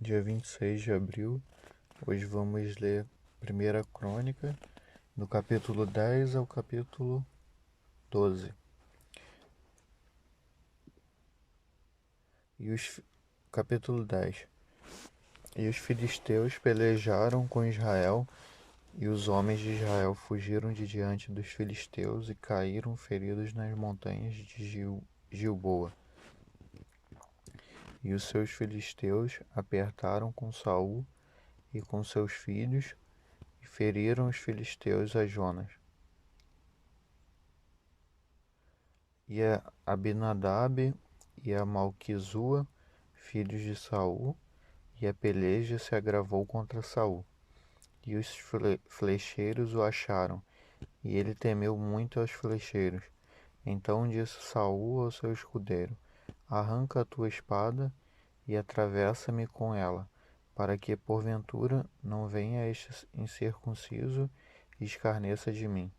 dia 26 de abril. Hoje vamos ler 1ª Crônica, do capítulo 10 ao capítulo 12. Capítulo 10. E os filisteus pelejaram com Israel, e os homens de Israel fugiram de diante dos filisteus e caíram feridos nas montanhas de Gilboa. E os seus filisteus apertaram com Saul e com seus filhos, e feriram os filisteus a Jonas. E a Abinadab e a Malquizua, filhos de Saul, e a peleja se agravou contra Saul. E os flecheiros o acharam, e ele temeu muito aos flecheiros. Então disse Saul ao seu escudeiro: Arranca a tua espada e atravessa-me com ela, para que porventura não venha este incircunciso e escarneça de mim.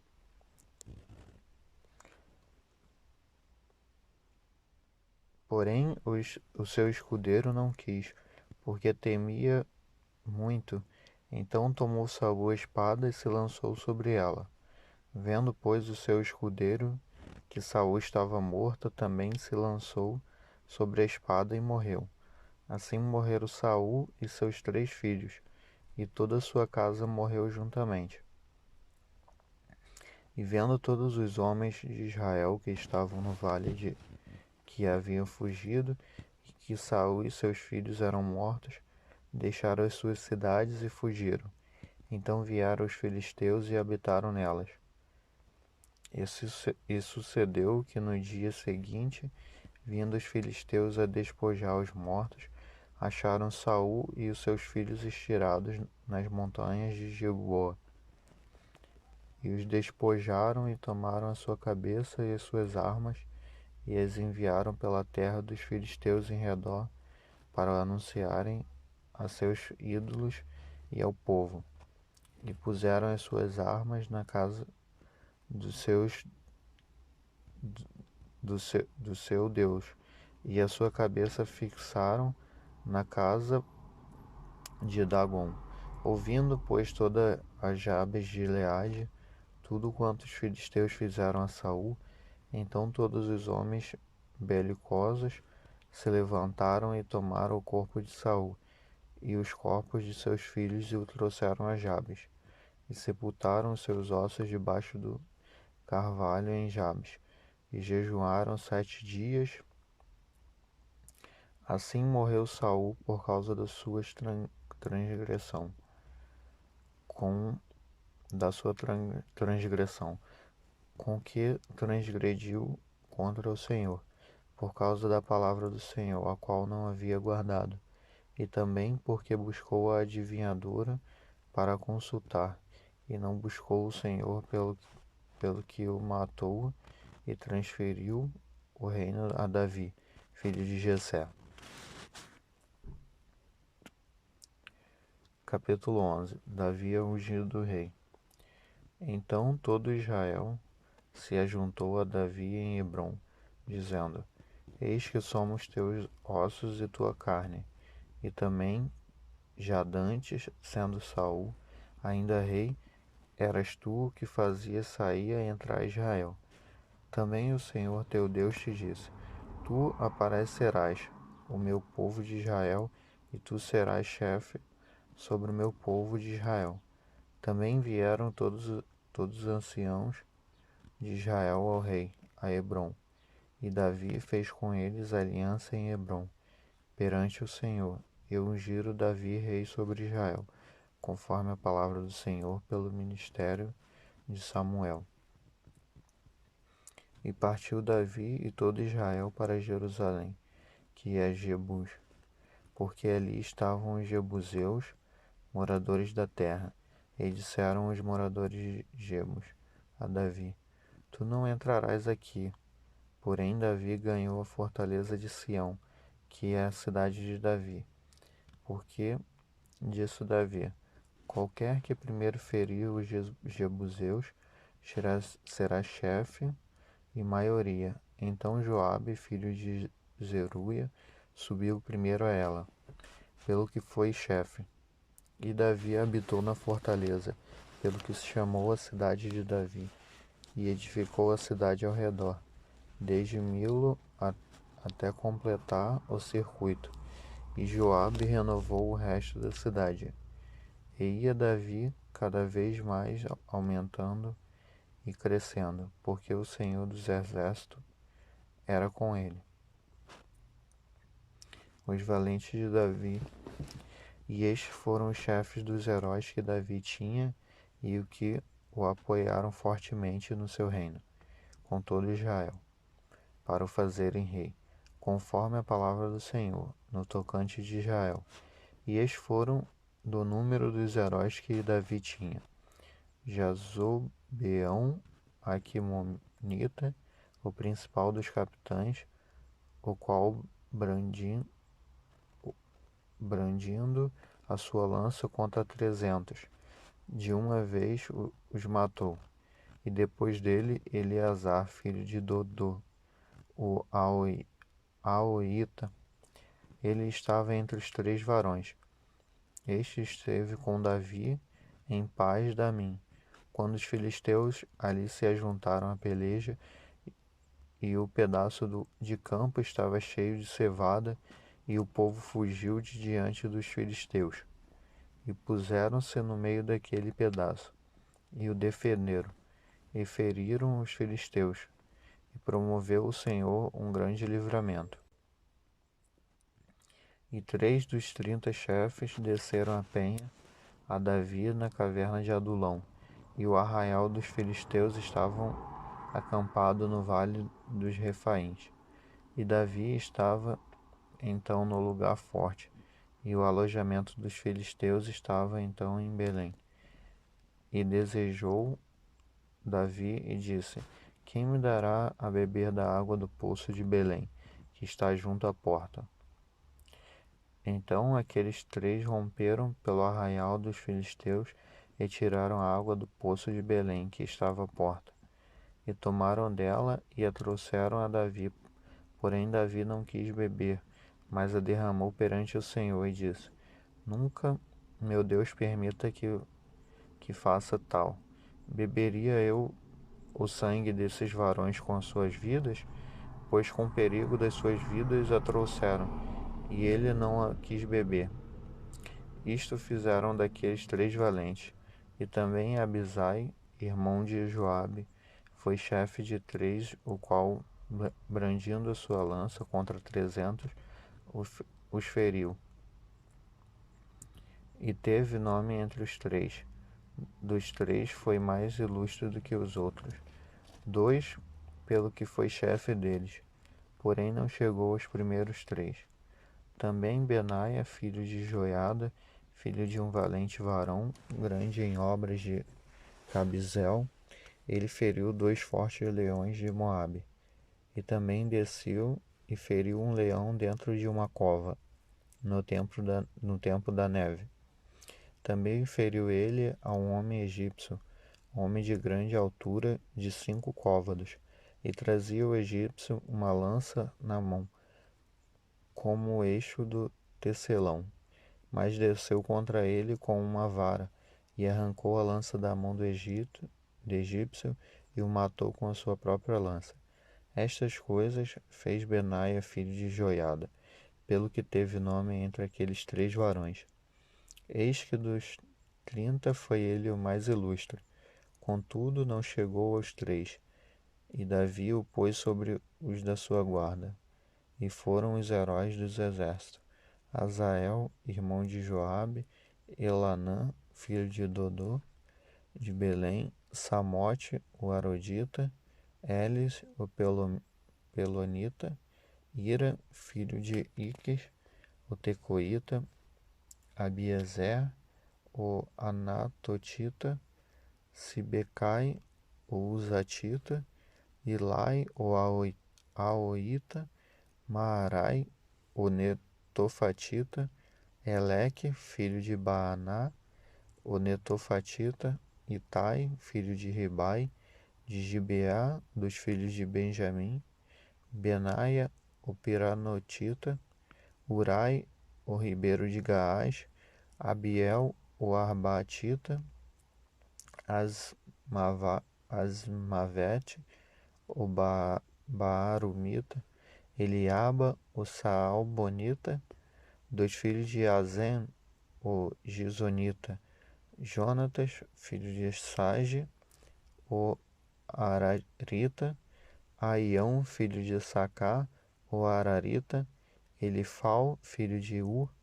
Porém o seu escudeiro não quis, porque temia muito. Então tomou Saul a espada e se lançou sobre ela. Vendo, pois, o seu escudeiro que Saul estava morto, também se lançou sobre a espada e morreu. Assim morreram Saul e seus 3 filhos, e toda a sua casa morreu juntamente. E vendo todos os homens de Israel que estavam no vale que haviam fugido, e que Saul e seus filhos eram mortos, deixaram as suas cidades e fugiram. Então vieram os filisteus e habitaram nelas. E sucedeu que no dia seguinte, vindo os filisteus a despojar os mortos, acharam Saul e os seus filhos estirados nas montanhas de Gilboa. E os despojaram e tomaram a sua cabeça e as suas armas, e as enviaram pela terra dos filisteus em redor, para anunciarem a seus ídolos e ao povo. E puseram as suas armas na casa do seu Deus, e a sua cabeça fixaram na casa de Dagom. Ouvindo, pois, toda a Jabes de Gileade tudo quanto os filisteus fizeram a Saul, então todos os homens belicosos se levantaram e tomaram o corpo de Saul e os corpos de seus filhos e o trouxeram a Jabes, e sepultaram os seus ossos debaixo do carvalho em Jabes, e jejuaram 7 dias. Assim morreu Saul por causa da sua transgressão, com que transgrediu contra o Senhor, por causa da palavra do Senhor, a qual não havia guardado, e também porque buscou a adivinhadora para consultar, e não buscou o Senhor pelo que o matou, e transferiu o reino a Davi, filho de Jessé. Capítulo 11. Davi é ungido rei. Então todo Israel se ajuntou a Davi em Hebrom, dizendo: Eis que somos teus ossos e tua carne. E também, já dantes, sendo Saul ainda rei, eras tu o que fazia sair e entrar Israel. Também o Senhor teu Deus te disse: Tu aparecerás o meu povo de Israel, e tu serás chefe sobre o meu povo de Israel. Também vieram todos os anciãos de Israel ao rei, a Hebrom, e Davi fez com eles aliança em Hebrom, perante o Senhor, e ungiram Davi rei sobre Israel, conforme a palavra do Senhor pelo ministério de Samuel. E partiu Davi e todo Israel para Jerusalém, que é Jebus, porque ali estavam os jebuseus, moradores da terra, e disseram os moradores de Jebus a Davi: Tu não entrarás aqui. Porém Davi ganhou a fortaleza de Sião, que é a cidade de Davi. Porque disse Davi: Qualquer que primeiro ferir os jebuseus será chefe e maioria. Então Joabe, filho de Zeruia, subiu primeiro a ela. pelo que foi chefe. E Davi habitou na fortaleza, pelo que se chamou a cidade de Davi, e edificou a cidade ao redor, desde Milo até completar o circuito. E Joabe renovou o resto da cidade. E ia Davi cada vez mais aumentando e crescendo, porque o Senhor dos Exércitos era com ele. Os valentes de Davi. E estes foram os chefes dos heróis que Davi tinha e o que o apoiaram fortemente no seu reino, com todo Israel, para o fazerem rei, conforme a palavra do Senhor, no tocante de Israel. E estes foram do número dos heróis que Davi tinha: Jazobeão, Aquimonita, o principal dos capitães, o qual brandindo a sua lança contra 300, de uma vez os matou. E depois dele, Eleazar, filho de Dodô, o Aoita, ele estava entre os 3 varões. Este esteve com Davi em paz da mim, quando os filisteus ali se ajuntaram à peleja, e o pedaço de campo estava cheio de cevada, e o povo fugiu de diante dos filisteus. E puseram-se no meio daquele pedaço, e o defenderam, e feriram os filisteus, e promoveu o Senhor um grande livramento. E 3 dos 30 chefes desceram a penha a Davi na caverna de Adulão, e o arraial dos filisteus estavam acampado no vale dos Refaíns. E Davi estava então no lugar forte, e o alojamento dos filisteus estava então em Belém. E desejou Davi e disse: Quem me dará a beber da água do poço de Belém, que está junto à porta? Então aqueles 3 romperam pelo arraial dos filisteus e tiraram a água do poço de Belém, que estava à porta. E tomaram dela e a trouxeram a Davi. Porém Davi não quis beber, mas a derramou perante o Senhor e disse: Nunca, meu Deus, permita que faça tal. Beberia eu o sangue desses varões com as suas vidas? Pois com perigo das suas vidas a trouxeram, e ele não a quis beber. Isto fizeram daqueles 3 valentes. E também Abisai, irmão de Joabe, foi chefe de 3, o qual, brandindo a sua lança contra 300, os feriu. E teve nome entre os 3. Dos 3 foi mais ilustre do que os outros. 2, pelo que foi chefe deles, porém não chegou aos primeiros 3. Também Benaia, filho de Joiada, filho de um valente varão, grande em obras de Cabizel, ele feriu 2 fortes leões de Moabe. E também desceu e feriu um leão dentro de uma cova, no tempo da neve. Também feriu ele a um homem egípcio, homem de grande altura, de 5 côvados, e trazia o egípcio uma lança na mão, como o eixo do tecelão. Mas desceu contra ele com uma vara, e arrancou a lança da mão do egípcio, e o matou com a sua própria lança. Estas coisas fez Benaia, filho de Joiada, pelo que teve nome entre aqueles 3 varões. Eis que dos 30 foi ele o mais ilustre, contudo não chegou aos 3, e Davi o pôs sobre os da sua guarda. E foram os heróis dos exércitos: Azael, irmão de Joabe, Elanã, filho de Dodô, de Belém, Samote, o Arodita, Elis, o Pelonita, Ira, filho de Iques, o Tecoíta, Abiezer, o Anatotita, Sibecai, o Uzatita, Ilai, o Aoita, Maarai, o Netofatita, Eleque, filho de Baaná, o Netofatita, Itai, filho de Ribai, de Gibeá, dos filhos de Benjamim, Benaia, o Piranotita, Urai, o ribeiro de Gaás, Abiel, o Arbatita, Asmavete, o Baarumita, Eliaba, o Saalbonita, dos filhos de Azen, o Gizonita, Jonatas, filho de Sage, o Ararita, Aião, filho de Sacá, o Ararita, Elifal, filho de Ur,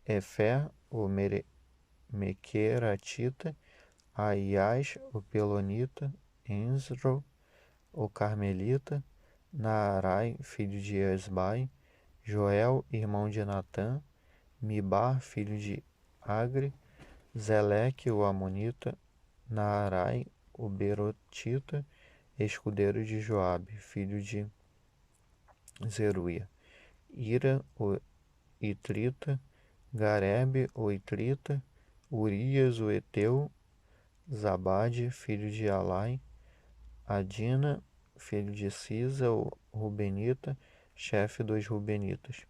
Efer, o Mequeratita, Aias, o Pelonita, Enzro, o Carmelita, Naarai, filho de Esbai, Joel, irmão de Natã, Mibar, filho de Agre, Zeleque, o Amonita, Naarai, o Berotita, escudeiro de Joabe, filho de Zeruia, Ira, o Itrita, Garebe, o Itrita, Urias, o Eteu, Zabade, filho de Alai, Adina, filho de Cisa, o Rubenita, chefe dos Rubenitas.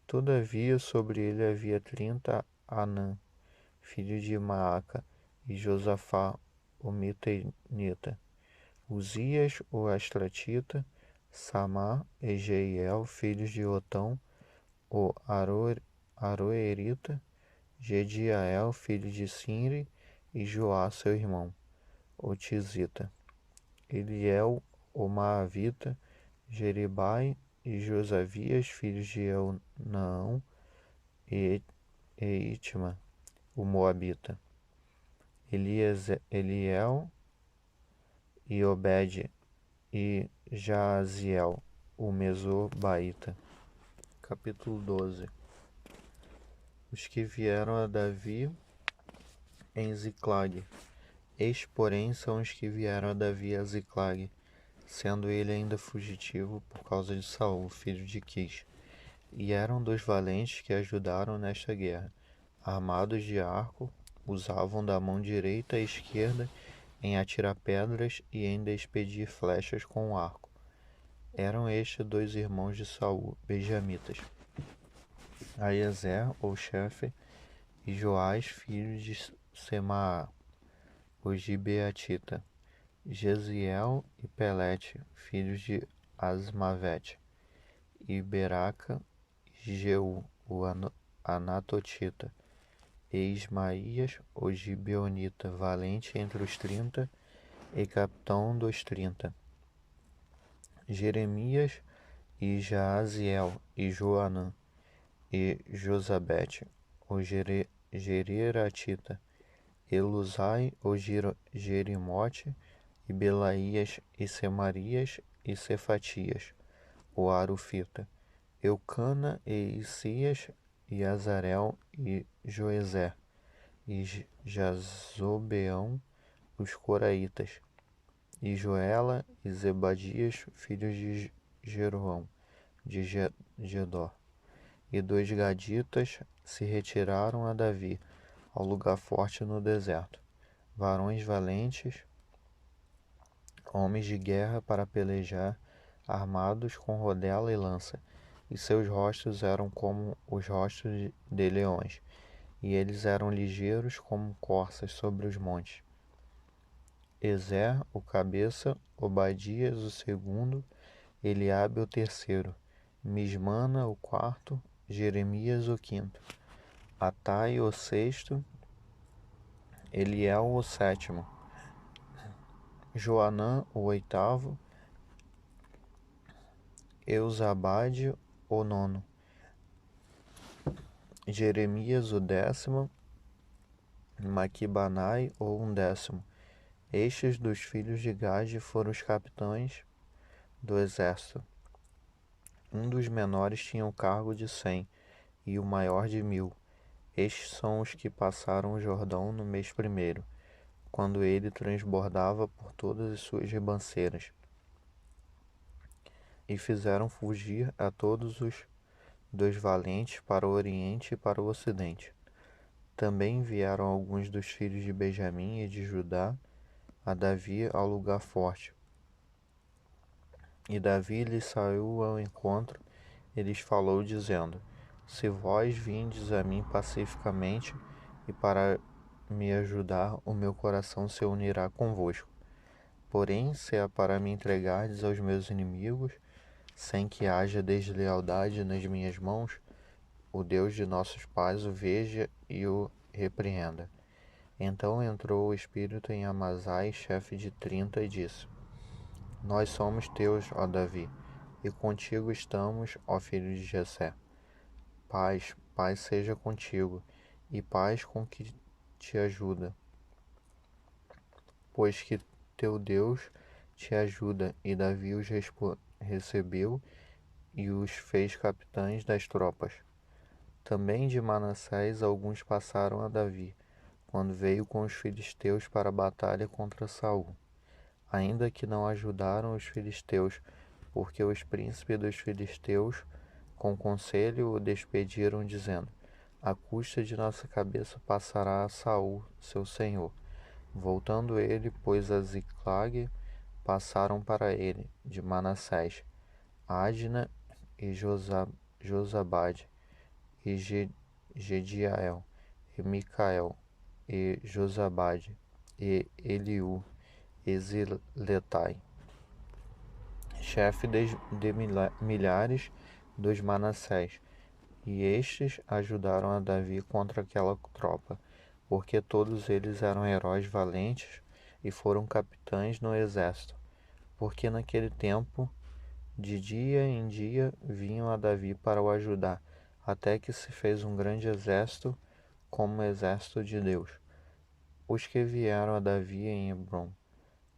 Todavia sobre ele havia 30 Anã, filho de Maaca, e Josafá, o Mitenita, Uzias, o Astratita, Samar e Jeiel, filhos de Otão, o Aroerita, Gediael, filho de Sinri, e Joá, seu irmão, o Tizita, Eliel, o Maavita, Jeribai e Josavias, filhos de Elnaão, e Itma, o Moabita, Eliel e Obed e Jaziel, o Mesobaíta. Capítulo 12. Os que vieram a Davi em Ziclag. Estes, porém, são os que vieram a Davi a Ziclag, sendo ele ainda fugitivo por causa de Saul, filho de Quis. E eram 2 valentes que ajudaram nesta guerra. Armados de arco, usavam da mão direita e esquerda em atirar pedras e em despedir flechas com o arco. Eram estes 2 irmãos de Saul, benjamitas, Aiezer, ou chefe, e Joás, filho de Semaá, o Gibeatita, Jeziel e Pelete, filhos de Asmavete, e Beraca e Jeú, o Anatotita, e Ismaías, o Gibeonita, valente entre os 30 e capitão dos 30, Jeremias e Jaaziel e Joanã, e Josabete, o Gereratita, Elusai, o Jerimote, e Belaías e Semarias e Cefatias, o Arufita, Eucana e Isias, e Azarel e Joezer, e Jazobeão, os Coraitas, e Joela e Zebadias, filhos de Jeroão, de Gedor. E 2 gaditas se retiraram a Davi, ao lugar forte no deserto, varões valentes, homens de guerra para pelejar, armados com rodela e lança, e seus rostos eram como os rostos de leões, e eles eram ligeiros como corças sobre os montes. Ezer, o cabeça, Obadias, o segundo, Eliabe, o terceiro, Mismana, o quarto, Jeremias, o quinto, Atai, o sexto, Eliel, o sétimo, Joanã, o oitavo, Eusabade, o nono, Jeremias, o décimo, Maquibanai, o undécimo. Estes dos filhos de Gade foram os capitães do exército. Um dos menores tinha o cargo de 100 e o maior de 1000. Estes são os que passaram o Jordão no mês primeiro, quando ele transbordava por todas as suas ribanceiras, e fizeram fugir a todos os 2 valentes para o oriente e para o ocidente. Também vieram alguns dos filhos de Benjamim e de Judá a Davi ao lugar forte. E Davi lhes saiu ao encontro e lhes falou, dizendo: Se vós vindes a mim pacificamente e para me ajudar, o meu coração se unirá convosco. Porém, se é para me entregardes aos meus inimigos, sem que haja deslealdade nas minhas mãos, o Deus de nossos pais o veja e o repreenda. Então entrou o espírito em Amazai, chefe de 30, e disse: Nós somos teus, ó Davi, e contigo estamos, ó filho de Jessé. Paz, paz seja contigo, e paz com que te ajuda, pois que teu Deus te ajuda. E Davi os recebeu e os fez capitães das tropas. Também de Manassés alguns passaram a Davi, quando veio com os filisteus para a batalha contra Saul. Ainda que não ajudaram os filisteus, porque os príncipes dos filisteus, com conselho, o despediram, dizendo: À custa de nossa cabeça passará a Saul, seu senhor. Voltando ele, pois, a Ziclag, passaram para ele, de Manassés, Adna e Josabade, e Gediael, e Micael, e Josabade, e Eliú, e Ziletai, chefe de milhares dos Manassés. E estes ajudaram a Davi contra aquela tropa, porque todos eles eram heróis valentes e foram capitães no exército. Porque naquele tempo, de dia em dia, vinham a Davi para o ajudar, até que se fez um grande exército, como o exército de Deus. Os que vieram a Davi em Hebrom.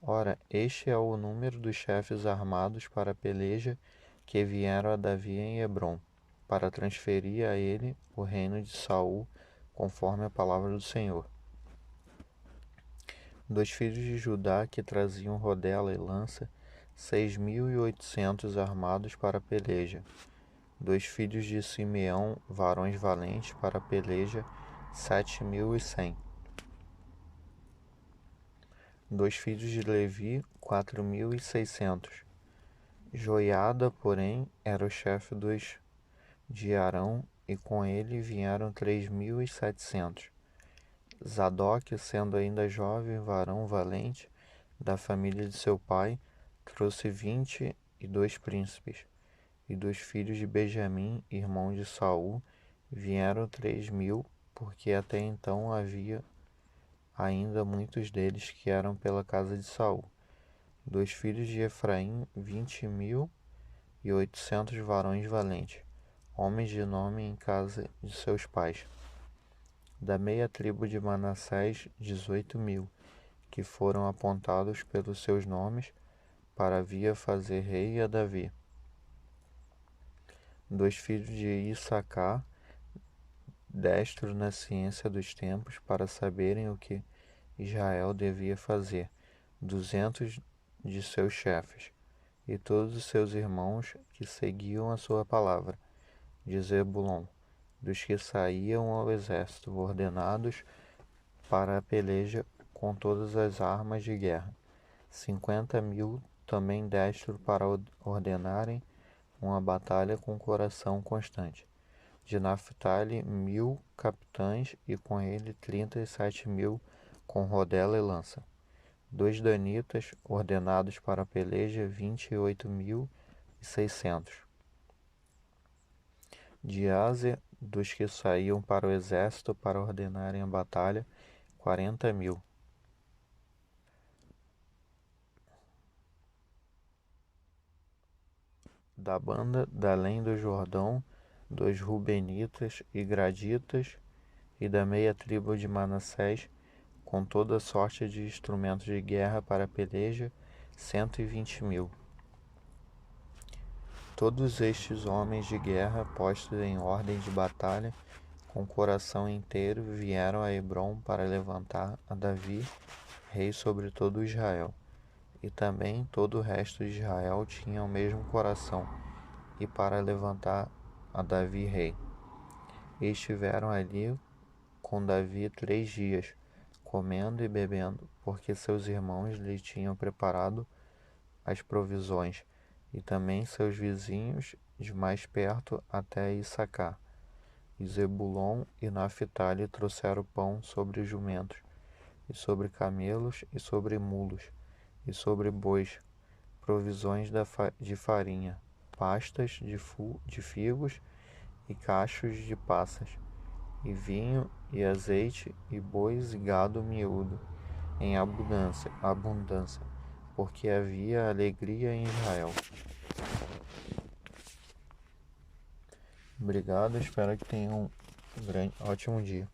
Ora, este é o número dos chefes armados para a peleja que vieram a Davi em Hebrom, para transferir a ele o reino de Saul, conforme a palavra do Senhor. Dos filhos de Judá que traziam rodela e lança, 6.800 armados para a peleja. Dos filhos de Simeão, varões valentes para a peleja, 7.100. Dos filhos de Levi, 4.600. Joiada, porém, era o chefe dos de Arão, e com ele vieram 3.700. Zadok, sendo ainda jovem, varão valente, da família de seu pai, trouxe 22 príncipes. E dos filhos de Benjamim, irmão de Saul, vieram 3.000, porque até então havia ainda muitos deles que eram pela casa de Saul. Dos filhos de Efraim, 20.800 varões valentes, homens de nome em casa de seus pais. Da meia tribo de Manassés, 18.000, que foram apontados pelos seus nomes, para vir fazer rei a Davi. Dos filhos de Issacar, destro na ciência dos tempos, para saberem o que Israel devia fazer, 200 de seus chefes, e todos os seus irmãos que seguiam a sua palavra, de Zebulon, dos que saíam ao exército, ordenados para a peleja com todas as armas de guerra, 50.000 também destro para ordenarem uma batalha com coração constante. De Naphtali, 1.000 capitães, e com ele 37.000 com rodela e lança. Dos danitas, ordenados para a peleja, 28.600. De Azer, dos que saíam para o exército para ordenarem a batalha, 40.000. Da banda da além do Jordão, dos Rubenitas e Graditas, e da meia tribo de Manassés, com toda sorte de instrumentos de guerra para a peleja, 120.000. Todos estes homens de guerra, postos em ordem de batalha, com o coração inteiro, vieram a Hebrom para levantar a Davi, rei sobre todo Israel. E também todo o resto de Israel tinha o mesmo coração, e para levantar a Davi rei. E estiveram ali com Davi 3 dias, comendo e bebendo, porque seus irmãos lhe tinham preparado as provisões, e também seus vizinhos de mais perto até Issacar. E Zebulon e Naphtali trouxeram pão sobre jumentos, e sobre camelos, e sobre mulos, e sobre bois, provisões de farinha, pastas de figos e cachos de passas, e vinho e azeite, e bois e gado miúdo, em abundância, porque havia alegria em Israel. Obrigado, espero que tenham um ótimo dia.